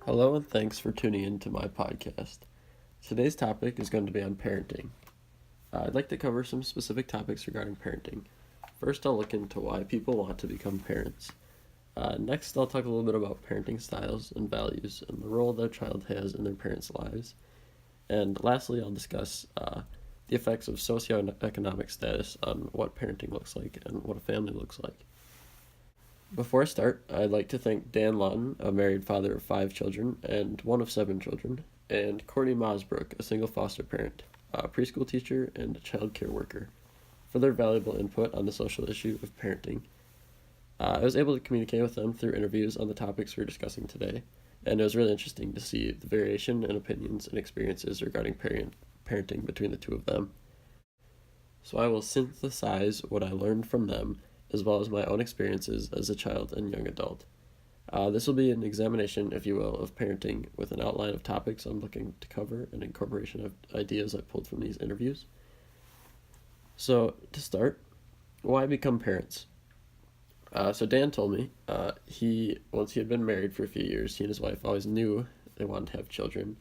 Hello and thanks for tuning into my podcast. Today's topic is going to be on parenting. I'd like to cover some specific topics regarding parenting. First, I'll look into why people want to become parents. Next, I'll talk a little bit about parenting styles and values and the role their child has in their parents' lives. And lastly, I'll discuss the effects of socioeconomic status on what parenting looks like and what a family looks like. Before I start, I'd like to thank Dan Lawton, a married father of 5 children and one of 7 children, and Courtney Mosbrook, a single foster parent, a preschool teacher, and a child care worker, for their valuable input on the social issue of parenting. I was able to communicate with them through interviews on the topics we're discussing today, and it was really interesting to see the variation in opinions and experiences regarding parenting between the two of them. So I will synthesize what I learned from them as well as my own experiences as a child and young adult. This will be an examination, if you will, of parenting with an outline of topics I'm looking to cover and incorporation of ideas I pulled from these interviews. So, to start, why become parents? So Dan told me once he had been married for a few years, he and his wife always knew they wanted to have children,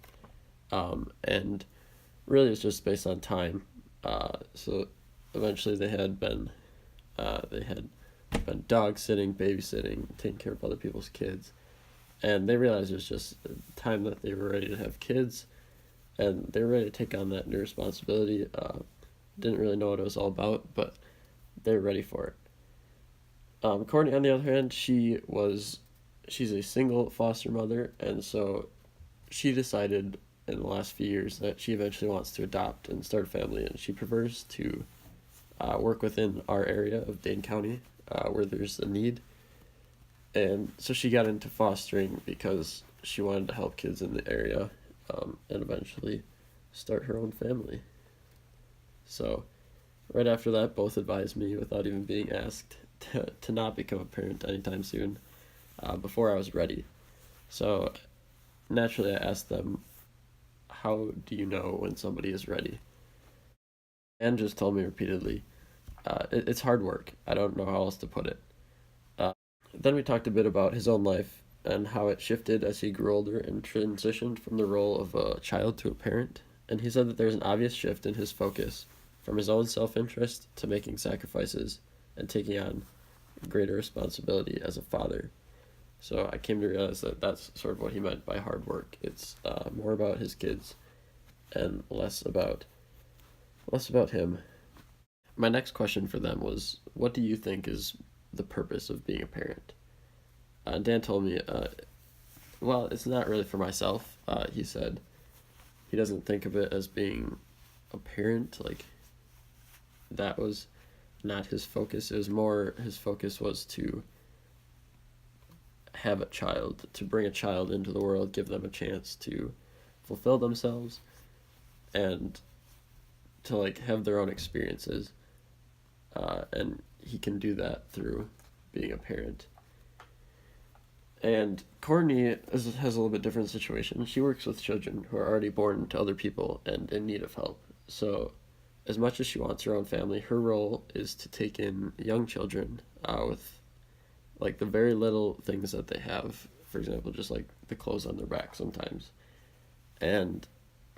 and really it's just based on time. So eventually they had been dog sitting, babysitting, taking care of other people's kids, and they realized it was just time that they were ready to have kids, and they were ready to take on that new responsibility. Didn't really know what it was all about, but they were ready for it. Courtney, on the other hand, she's a single foster mother, and so she decided in the last few years that she eventually wants to adopt and start a family, and she prefers to work within our area of Dane County, where there's a need. And so she got into fostering because she wanted to help kids in the area, and eventually start her own family. So right after that, both advised me, without even being asked, to not become a parent anytime soon, before I was ready. So naturally I asked them, how do you know when somebody is ready? And just told me repeatedly, it's hard work. I don't know how else to put it. Then we talked a bit about his own life and how it shifted as he grew older and transitioned from the role of a child to a parent. And he said that there's an obvious shift in his focus from his own self-interest to making sacrifices and taking on greater responsibility as a father. So I came to realize that that's sort of what he meant by hard work. It's more about his kids and less about him. My next question for them was, what do you think is the purpose of being a parent? Dan told me, well, it's not really for myself. He said he doesn't think of it as being a parent, like that was not his focus. It was more, his focus was to have a child, to bring a child into the world, give them a chance to fulfill themselves, and to have their own experiences, and he can do that through being a parent. And Courtney has a little bit different situation. She works with children who are already born to other people and in need of help. So as much as she wants her own family, her role is to take in young children with the very little things that they have, for example, just the clothes on their back sometimes. And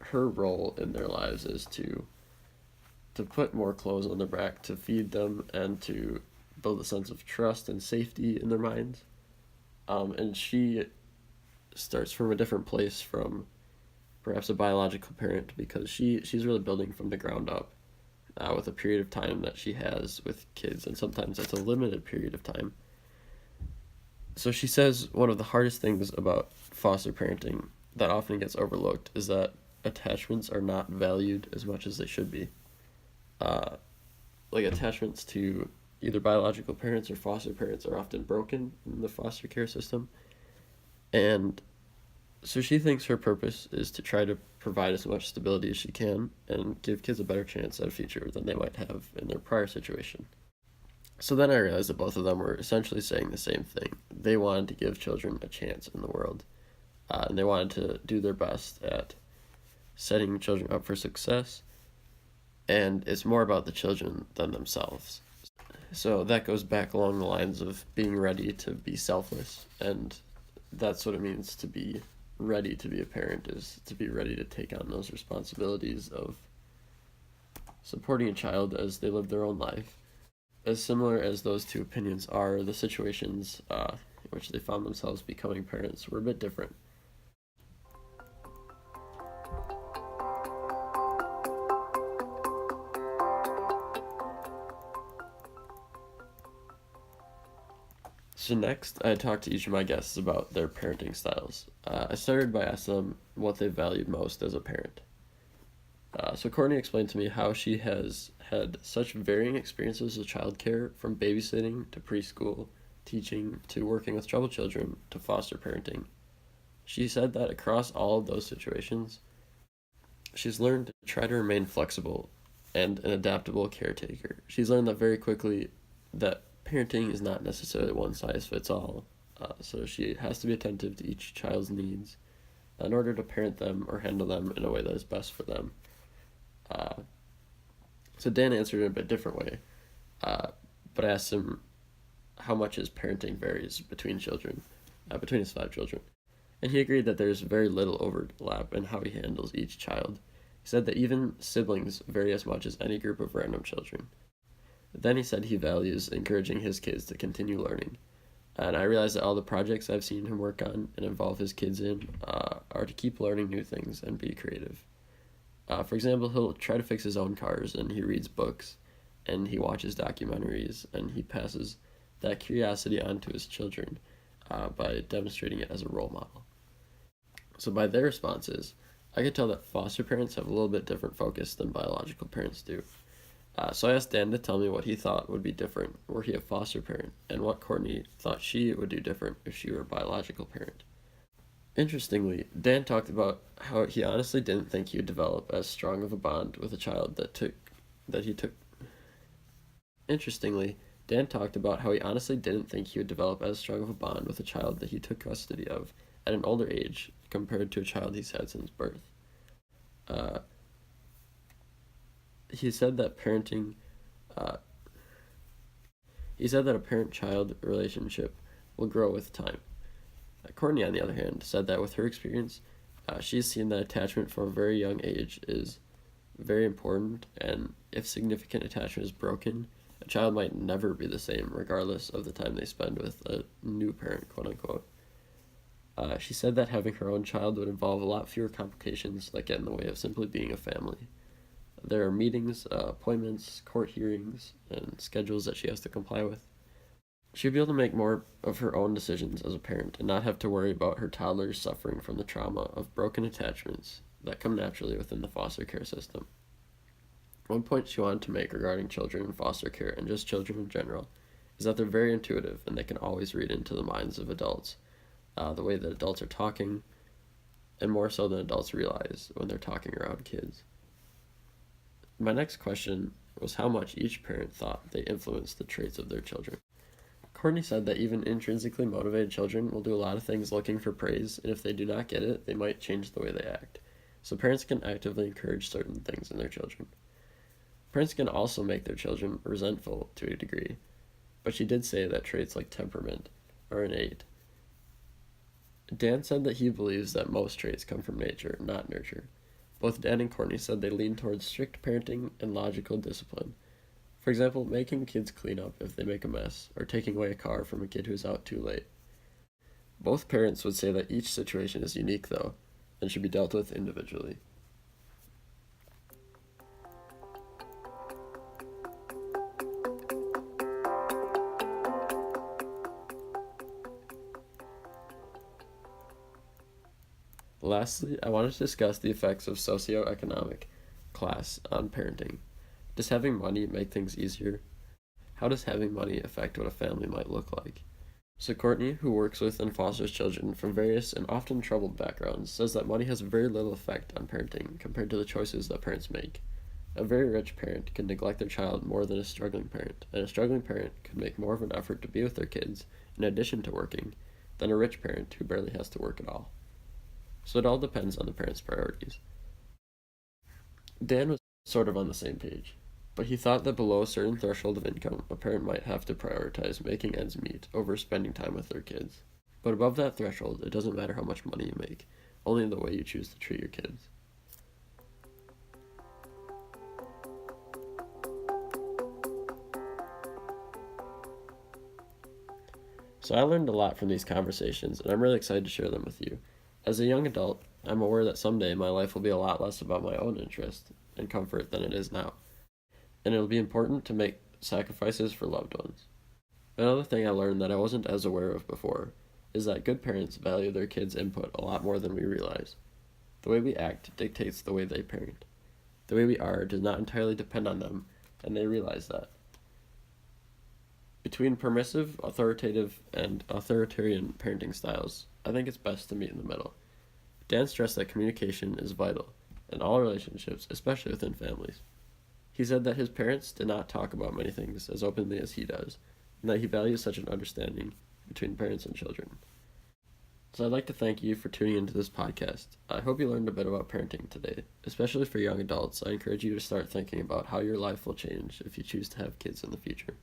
her role in their lives is to put more clothes on their back, to feed them, and to build a sense of trust and safety in their minds. And she starts from a different place from perhaps a biological parent, because she's really building from the ground up with a period of time that she has with kids, and sometimes it's a limited period of time. So she says one of the hardest things about foster parenting that often gets overlooked is that attachments are not valued as much as they should be. Attachments to either biological parents or foster parents are often broken in the foster care system. And so she thinks her purpose is to try to provide as much stability as she can and give kids a better chance at a future than they might have in their prior situation. So then I realized that both of them were essentially saying the same thing. They wanted to give children a chance in the world, and they wanted to do their best at setting children up for success, and it's more about the children than themselves. So that goes back along the lines of being ready to be selfless, and that's what it means to be ready to be a parent is to be ready to take on those responsibilities of supporting a child as they live their own life. As similar as those two opinions are, the situations in which they found themselves becoming parents were a bit different. So next, I talked to each of my guests about their parenting styles. I started by asking them what they valued most as a parent. So Courtney explained to me how she has had such varying experiences with childcare, from babysitting to preschool, teaching, to working with troubled children, to foster parenting. She said that across all of those situations, she's learned to try to remain flexible and an adaptable caretaker. She's learned that very quickly that parenting is not necessarily one size fits all. So she has to be attentive to each child's needs in order to parent them or handle them in a way that is best for them. So Dan answered in a bit different way, but I asked him how much his parenting varies between children, between his 5 children. And he agreed that there's very little overlap in how he handles each child. He said that even siblings vary as much as any group of random children. Then he said he values encouraging his kids to continue learning. And I realized that all the projects I've seen him work on and involve his kids in are to keep learning new things and be creative. For example, he'll try to fix his own cars, and he reads books, and he watches documentaries, and he passes that curiosity on to his children by demonstrating it as a role model. So by their responses, I could tell that foster parents have a little bit different focus than biological parents do. So I asked Dan to tell me what he thought would be different were he a foster parent, and what Courtney thought she would do different if she were a biological parent. Interestingly, Dan talked about how he honestly didn't think he would develop as strong of a bond with a child Interestingly, Dan talked about how he honestly didn't think he would develop as strong of a bond with a child that he took custody of at an older age compared to a child he's had since birth. He said that a parent-child relationship will grow with time. Courtney, on the other hand, said that with her experience, she's seen that attachment from a very young age is very important, and if significant attachment is broken, a child might never be the same regardless of the time they spend with a new parent, quote-unquote. She said that having her own child would involve a lot fewer complications that get in the way of simply being a family. There are meetings, appointments, court hearings, and schedules that she has to comply with. She'd be able to make more of her own decisions as a parent and not have to worry about her toddlers suffering from the trauma of broken attachments that come naturally within the foster care system. One point she wanted to make regarding children in foster care, and just children in general, is that they're very intuitive and they can always read into the minds of adults, the way that adults are talking, and more so than adults realize when they're talking around kids. My next question was how much each parent thought they influenced the traits of their children. Courtney said that even intrinsically motivated children will do a lot of things looking for praise, and if they do not get it, they might change the way they act. So parents can actively encourage certain things in their children. Parents can also make their children resentful to a degree, but she did say that traits like temperament are innate. Dan said that he believes that most traits come from nature, not nurture. Both Dan and Courtney said they lean towards strict parenting and logical discipline. For example, making kids clean up if they make a mess, or taking away a car from a kid who's out too late. Both parents would say that each situation is unique, though, and should be dealt with individually. Lastly, I wanted to discuss the effects of socioeconomic class on parenting. Does having money make things easier? How does having money affect what a family might look like? So Courtney, who works with and fosters children from various and often troubled backgrounds, says that money has very little effect on parenting compared to the choices that parents make. A very rich parent can neglect their child more than a struggling parent, and a struggling parent could make more of an effort to be with their kids, in addition to working, than a rich parent who barely has to work at all. So it all depends on the parent's priorities. Dan was sort of on the same page, but he thought that below a certain threshold of income, a parent might have to prioritize making ends meet over spending time with their kids. But above that threshold, it doesn't matter how much money you make. only the way you choose to treat your kids. So I learned a lot from these conversations, and I'm really excited to share them with you. As a young adult, I'm aware that someday my life will be a lot less about my own interest and comfort than it is now, and it'll be important to make sacrifices for loved ones. Another thing I learned that I wasn't as aware of before is that good parents value their kids' input a lot more than we realize. The way we act dictates the way they parent. The way we are does not entirely depend on them, and they realize that. Between permissive, authoritative, and authoritarian parenting styles, I think it's best to meet in the middle. Dan stressed that communication is vital in all relationships, especially within families. He said that his parents did not talk about many things as openly as he does, and that he values such an understanding between parents and children. So I'd like to thank you for tuning into this podcast. I hope you learned a bit about parenting today. Especially for young adults, I encourage you to start thinking about how your life will change if you choose to have kids in the future.